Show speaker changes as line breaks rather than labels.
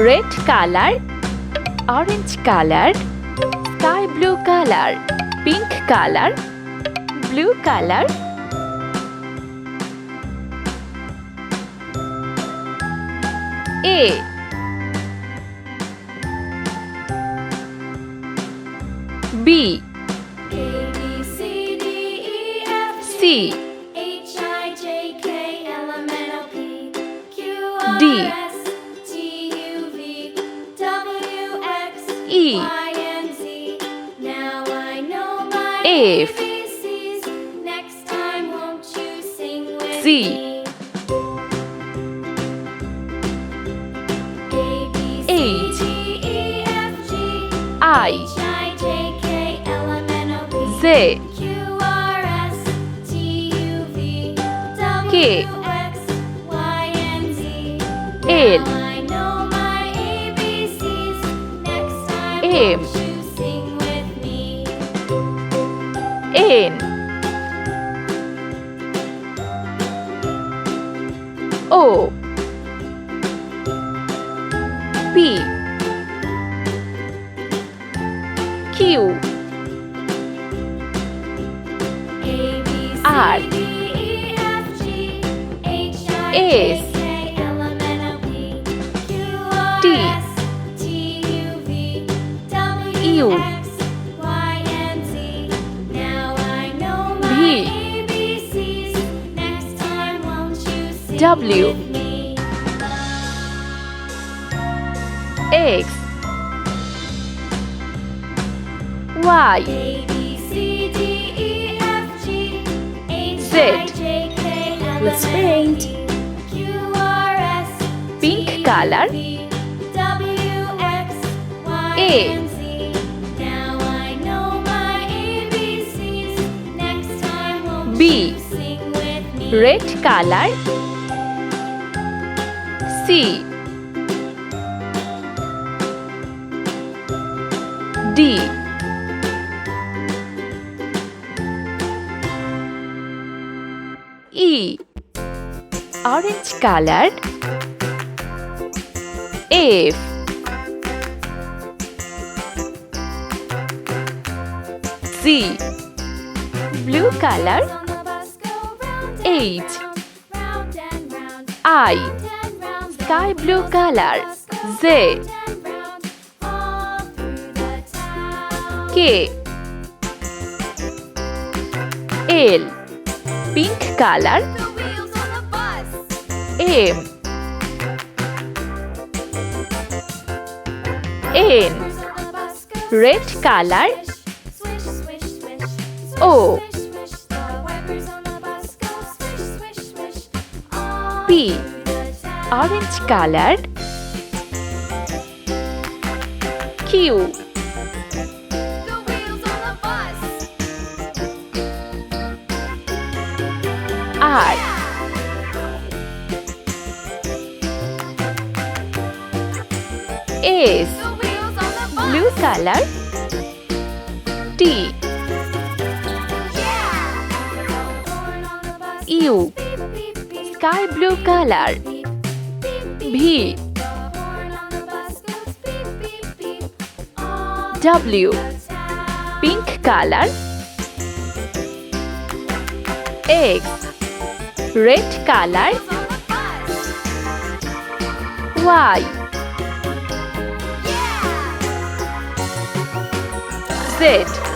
red color, orange color, sky blue color, pink color, blue color, A, B, C, D, E, F, Z, H, I, Z, K, L, M, N, O, P, Q, R, S, T, U, V, W, X, Y, Z.
Let's paint.
Pink color, A, B, red color, C, D, E, orange colored, F, Z, blue color, H, I, sky blue color, Z, K, L, pink color, M, N, red color, O, P, orange colored, Q, R, S, blue color, T, U, sky blue color, V, W, pink color, X, red color, Y, Z.